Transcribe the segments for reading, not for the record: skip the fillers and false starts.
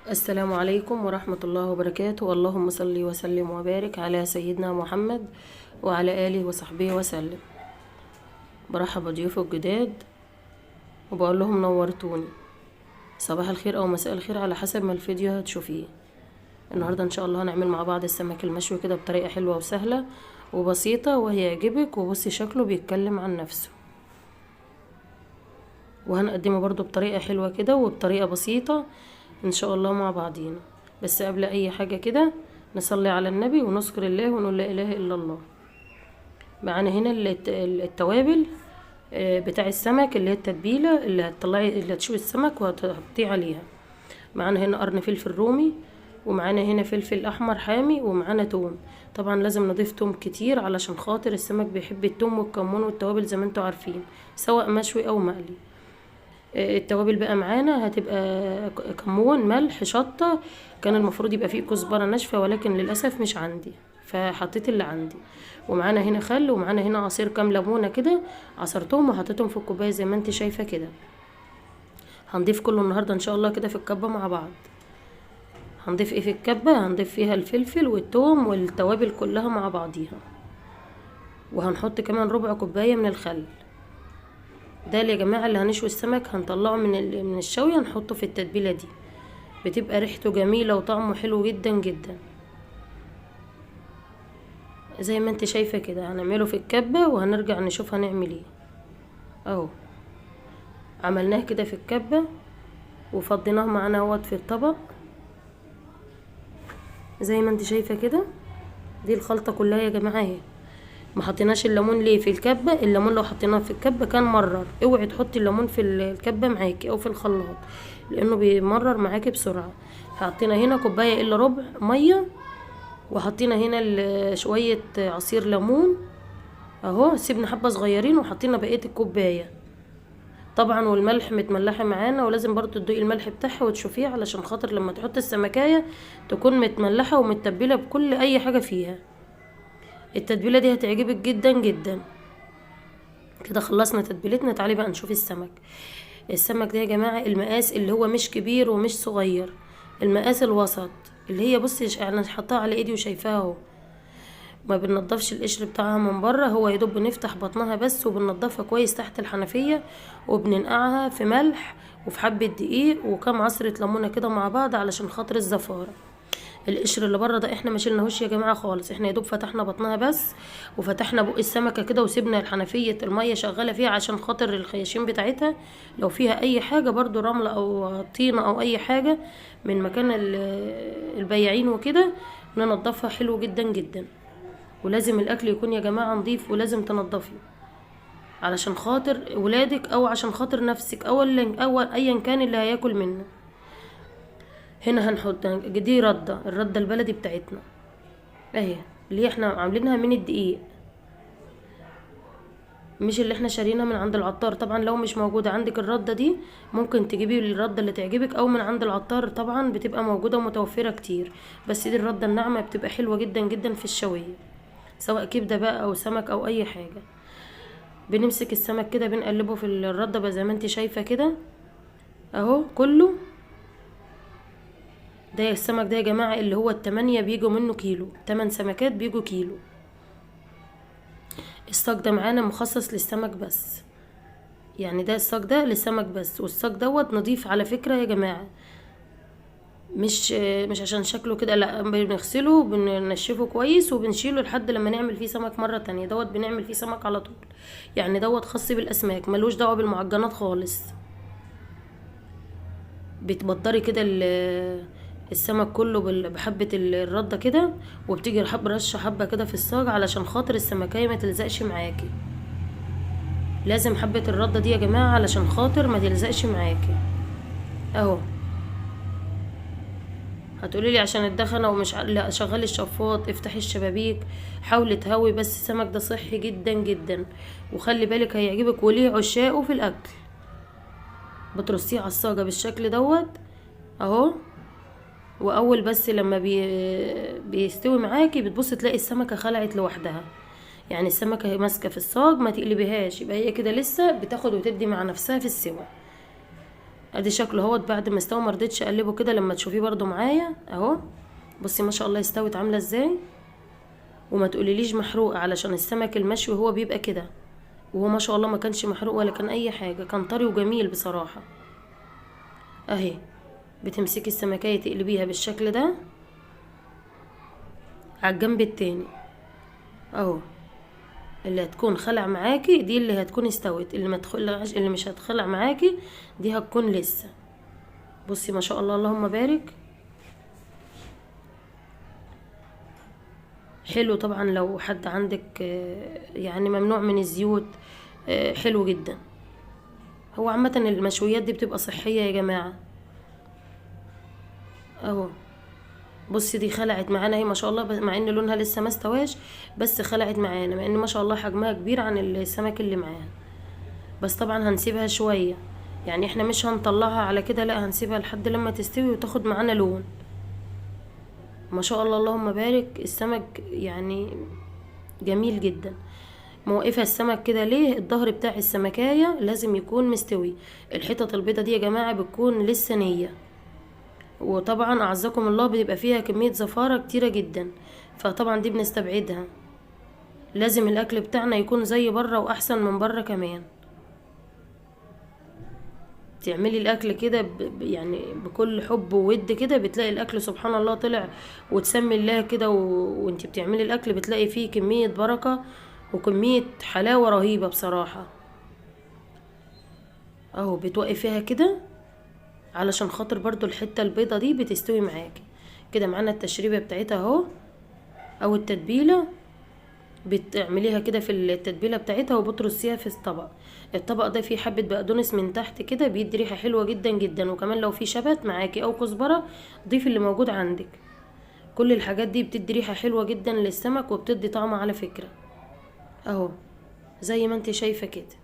السلام عليكم ورحمة الله وبركاته. اللهم صل وسلم وبارك على سيدنا محمد وعلى آله وصحبه وسلم. برحب بضيوف الجداد وبقول لهم نورتوني. صباح الخير أو مساء الخير على حسب ما الفيديو هتشوفيه. النهاردة إن شاء الله هنعمل مع بعض السمك المشوي كده بطريقة حلوة وسهلة وبسيطة وهيعجبك، وبصي شكله بيتكلم عن نفسه. وهنقدمه برضو بطريقة حلوة كده وبطريقة بسيطة ان شاء الله مع بعضينا. بس قبل اي حاجة كده نصلي على النبي ونذكر الله ونقول لا اله الا الله. معانا هنا التوابل بتاع السمك، اللي هي التتبيلة اللي هتطلعي اللي هتشوي السمك وهتحطيه عليها. معانا هنا قرن فلفل رومي، ومعانا هنا فلفل احمر حامي، ومعانا توم. طبعا لازم نضيف توم كتير علشان خاطر السمك بيحب التوم والكمون والتوابل زي ما انتوا عارفين، سواء مشوي او مقلي. التوابل بقى معانا هتبقى كمون، ملح، شطة. كان المفروض يبقى فيه كزبرة ناشفة ولكن للأسف مش عندي فحطيت اللي عندي. ومعانا هنا خل، ومعانا هنا عصير كام ليمونة كده عصرتهم وحطيتهم في الكوباية زي ما انت شايفة كده. هنضيف كله النهاردة ان شاء الله كده في الكبة مع بعض. هنضيف ايه في الكبة؟ هنضيف فيها الفلفل والثوم والتوابل كلها مع بعضيها، وهنحط كمان ربع كوباية من الخل. ده يا جماعه اللي هنشوي السمك هنطلعه من الشوي هنحطه في التتبيله دي، بتبقى ريحته جميله وطعمه حلو جدا جدا. زي ما انت شايفه كده هنعمله في الكبه وهنرجع نشوف هنعمل ايه. اهو عملناه كده في الكبه وفضيناه معانا اهوت في الطبق زي ما انت شايفه كده. دي الخلطه كلها يا جماعه اهي. ما حطيناش الليمون ليه في الكبه؟ الليمون لو حطيناه في الكبه كان مرر. اوعي تحطي الليمون في الكبه معاكي او في الخلاط لانه بيمرر معاكي بسرعه. حطينا هنا كوبايه الا ربع ميه، وحطينا هنا شويه عصير ليمون اهو، سيبنا حبه صغيرين وحطينا بقيه الكوبايه. طبعا والملح متملحه معانا، ولازم برضو تدوقي الملح بتاعها وتشوفيه علشان خاطر لما تحطي السمكايه تكون متملحه ومتبله بكل اي حاجه فيها. التتبيله دي هتعجبك جدا جدا. كده خلصنا تتبيلتنا. تعالي بقى نشوف السمك. السمك ده يا جماعه المقاس اللي هو مش كبير ومش صغير، المقاس الوسط، اللي هي بصي انا حطاها على ايدي وشايفاها اهو. ما بننضفش القشر بتاعها من بره، هو يا دوب بنفتح بطنها بس وبننضفها كويس تحت الحنفيه وبننقعها في ملح وفي حبه دقيق وكام عصره ليمونه كده مع بعض علشان خاطر الزفاره. القشر اللي بره ده احنا ما شلناهوش يا جماعه خالص، احنا يا دوب فتحنا بطنها بس وفتحنا بق السمكه كده وسيبنا الحنفيه الميه شغاله فيها عشان خاطر الخياشيم بتاعتها لو فيها اي حاجه، برضو رمله او طينه او اي حاجه من مكان البياعين وكده ننضفها حلو جدا جدا. ولازم الاكل يكون يا جماعه نضيف، ولازم تنضفي علشان خاطر ولادك او عشان خاطر نفسك او ايا كان اللي هياكل منه. هنا هنحط دي الردة البلدي بتاعتنا اهي، اللي احنا عاملينها من الدقيق، مش اللي احنا شارينها من عند العطار. طبعا لو مش موجودة عندك الردة دي ممكن تجيبي الردة اللي تعجبك او من عند العطار، طبعا بتبقى موجودة ومتوفرة كتير. بس دي الردة الناعمة بتبقى حلوة جدا جدا في الشوية، سواء كبدة بقى او سمك او اي حاجة. بنمسك السمك كده بنقلبه في الردة بقى زي ما انت شايفة كده اهو كله. ده السمك ده يا جماعة اللي هو التمانية بيجوا منه كيلو، 8 سمكات بيجوا كيلو. الصاج ده معانا مخصص للسمك بس، يعني ده الصاج ده للسمك بس. والصاج دوت نضيف على فكرة يا جماعة، مش عشان شكله كده، لا، بنغسله بننشفه كويس وبنشيله لحد لما نعمل فيه سمك مرة تانية. دوت بنعمل فيه سمك على طول، يعني دوت خاص بالاسماك ملوش دعوة بالمعجنات خالص. بتبدري كده السمك كله بحبة الردة كده، وبتيجي رشة حبة كده في الصاج علشان خاطر السمكية ما تلزقش معاكي. لازم حبة الردة دي يا جماعة علشان خاطر ما تلزقش معاكي اهو. هتقولي لي عشان الدخنة ومش لا، شغلي الشفاط، افتحي الشبابيك، حاولي تهوي. بس السمك ده صحي جدا جدا وخلي بالك هيعجبك وليه عشاقه في الاكل. بترصيه على الصاجة بالشكل دوت اهو. واول بس لما بيستوي معاكي بتبص تلاقي السمكه خلعت لوحدها، يعني السمكه هي ماسكه في الصاج ما تقلبيهاش، يبقى هي كده لسه بتاخد وتدي مع نفسها في السوا. ادي شكله اهوت بعد ما استوى. مرضتش اقلبه كده لما تشوفيه برضو معايا اهو. بصي ما شاء الله استوت عامله ازاي. وما تقوليليش محروق، علشان السمك المشوي هو بيبقى كده، وهو ما شاء الله ما كانش محروق ولا كان اي حاجه، كان طري وجميل بصراحه. اهي بتمسكي السمكية تقلبيها بالشكل ده على الجنب التاني اهو. اللي هتكون خلع معاكي دي اللي هتكون استوت، اللي ما تخلعش، اللي مش هتخلع معاكي دي هتكون لسه. بصي ما شاء الله اللهم بارك. حلو طبعا لو حد عندك يعني ممنوع من الزيوت، حلو جدا. هو عامة المشويات دي بتبقى صحية يا جماعة اهو. بصي دي خلعت معانا اهي ما شاء الله، مع ان لونها لسه ما استواش، بس خلعت معانا، مع ان ما شاء الله حجمها كبير عن السمك اللي معاها. بس طبعا هنسيبها شوية، يعني احنا مش هنطلعها على كده، لا هنسيبها لحد لما تستوي وتاخد معانا لون. ما شاء الله اللهم بارك. السمك يعني جميل جدا. موقفه السمك كده ليه؟ الظهر بتاع السمكايه لازم يكون مستوي. الحتت البيضه دي يا جماعه بتكون لسه نيه، وطبعا اعزكم الله بيبقى فيها كميه زفاره كتيره جدا، فطبعا دي بنستبعدها. لازم الاكل بتاعنا يكون زي بره واحسن من بره كمان. تعملي الاكل كده يعني بكل حب وود كده، بتلاقي الاكل سبحان الله طلع، وتسمي الله كده وانتي بتعملي الاكل بتلاقي فيه كميه بركه وكميه حلاوه رهيبه بصراحه اهو. بتوقفيها كده علشان خاطر برضو الحته البيضه دي بتستوي معاكي كده. معانا التشريبه بتاعتها اهو، او التتبيله. بتعمليها كده في التتبيله بتاعتها وبترصيها في الطبق. الطبق ده فيه حبه بقدونس من تحت كده، بيدي ريحه حلوه جدا جدا. وكمان لو في شبت معاكي او كزبره ضيفي اللي موجود عندك. كل الحاجات دي بتدي ريحه حلوه جدا للسمك وبتدي طعم على فكره اهو، زي ما انت شايفه كده.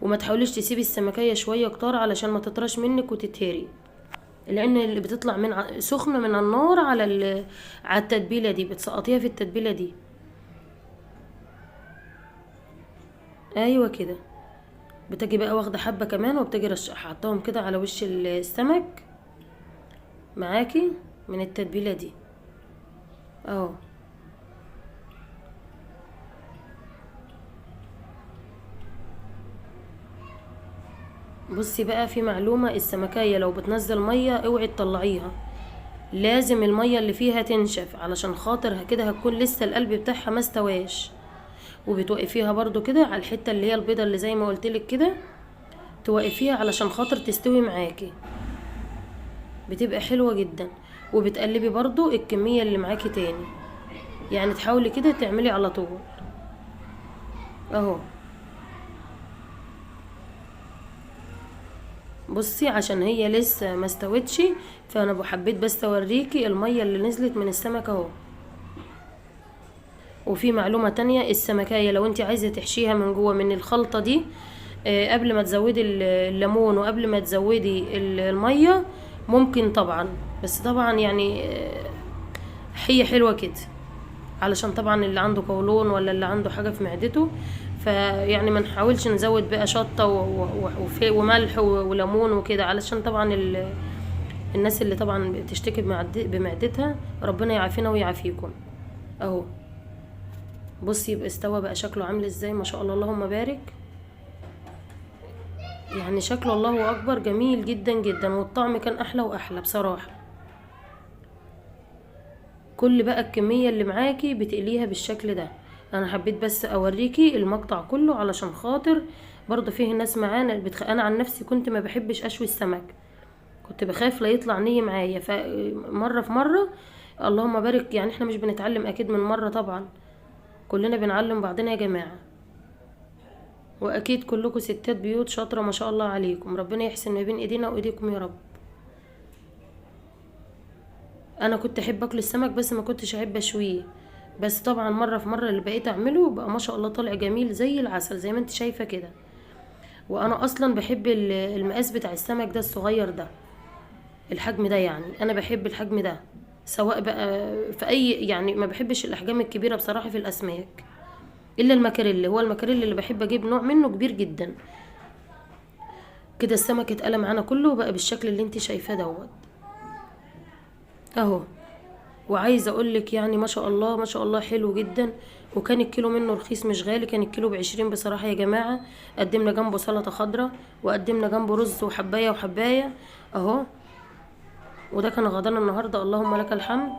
وما تحاوليش تسيبي السمكيه شويه كتار علشان ما تطرش منك وتتهري، لان اللي بتطلع من سخنه من النار على التتبيله دي بتسقطيها في التتبيله دي. ايوه كده. بتجي بقى واخده حبه كمان وبتجي حطاهم كده على وش السمك معاكي من التتبيله دي اهو. بصي بقى في معلومه، السمكيه لو بتنزل ميه اوعي تطلعيها، لازم الميه اللي فيها تنشف علشان خاطر كده هتكون لسه القلب بتاعها ما استواش. وبتوقفيها برضو كده على الحته اللي هي البيضه اللي زي ما قلتلك كده، توقفيها علشان خاطر تستوي معاكي، بتبقى حلوه جدا. وبتقلبي برضو الكميه اللي معاكي تاني، يعني تحاولي كده تعملي على طول اهو. بصي عشان هي لسه ما استوتش، فانا حبيت بس اوريكي الميه اللي نزلت من السمك اهو. وفي معلومه تانية، السمكية لو انت عايزه تحشيها من جوه من الخلطه دي، قبل ما تزودي الليمون وقبل ما تزودي الميه ممكن طبعا، بس طبعا يعني هي حلوه كده علشان طبعا اللي عنده قولون ولا اللي عنده حاجه في معدته، فيعني ما نحاولش نزود بقى شطه وملح وليمون وكده، علشان طبعا الناس اللي طبعا بتشتكي بمعدتها ربنا يعافينا ويعافيكم اهو. بصي يبقى استوى بقى شكله عامل ازاي ما شاء الله اللهم بارك. يعني شكله الله اكبر جميل جدا جدا، والطعم كان احلى واحلى بصراحه. كل بقى الكميه اللي معاكي بتقليها بالشكل ده. انا حبيت بس اوريكي المقطع كله علشان خاطر برضه فيه ناس معانا انا عن نفسي كنت ما بحبش اشوي السمك، كنت بخاف لا يطلع ني معايا، فمره في مره اللهم بارك. يعني احنا مش بنتعلم اكيد من مره، طبعا كلنا بنعلم بعضنا يا جماعه، واكيد كلكم ستات بيوت شاطره ما شاء الله عليكم، ربنا يحسن ما بين ايدينا وايديكم يا رب. انا كنت احب اكل السمك بس ما كنتش احب اشويه، بس طبعا مره في مره اللي بقيت اعمله بقى ما شاء الله طالع جميل زي العسل زي ما انت شايفه كده. وانا اصلا بحب المقاس بتاع السمك ده الصغير ده، الحجم ده، يعني انا بحب الحجم ده سواء بقى في اي، يعني ما بحبش الاحجام الكبيره بصراحه في الاسماك الا المكاريل. هو المكاريل اللي بحب اجيب نوع منه كبير جدا كده السمك اتقلى معانا كله وبقى بالشكل اللي انت شايفاه دوت اهو. وعايزه اقولك يعني ما شاء الله ما شاء الله حلو جدا. وكان الكيلو منه رخيص مش غالي، كان الكيلو ب20 بصراحه يا جماعه. قدمنا جنبه سلطه خضراء وقدمنا جنبه رز وحبايه وحبايه اهو. وده كان غدانا النهارده، اللهم لك الحمد.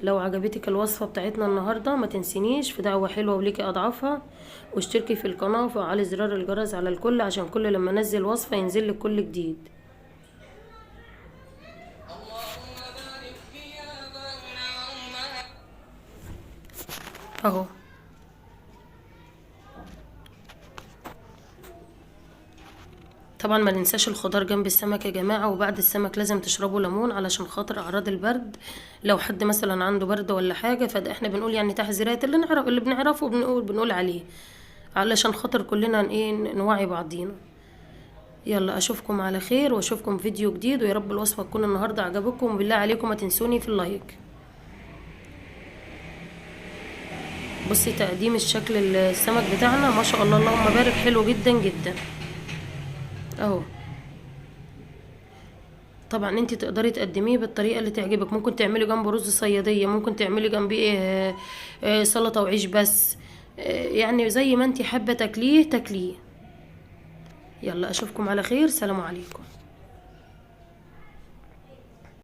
لو عجبتك الوصفه بتاعتنا النهارده ما تنسينيش في دعوه حلوه وليكي اضعافها، واشتركي في القناه وفعلي زرار الجرس على الكل عشان كل لما انزل وصفه ينزل لك كل جديد اهو. طبعا ما ننساش الخضار جنب السمك يا جماعة. وبعد السمك لازم تشربوا ليمون علشان خاطر اعراض البرد. لو حد مثلا عنده برد ولا حاجة، فده احنا بنقول يعني تحذيرات اللي بنعرفه بنقول عليه علشان خاطر كلنا ايه نوعي بعضينا. يلا اشوفكم على خير واشوفكم فيديو جديد، ويا رب الوصفة تكون النهاردة عجبكم، وبالله عليكم ما تنسوني في اللايك. بصي تقديم الشكل السمك بتاعنا ما شاء الله اللهم بارك، حلو جدا جدا اهو. طبعا انت تقدري تقدميه بالطريقه اللي تعجبك. ممكن تعملي جنبه رز صياديه، ممكن تعملي جنبيه سلطه وعيش بس، يعني زي ما انت حابه تاكليه تاكليه. يلا اشوفكم على خير، سلام عليكم.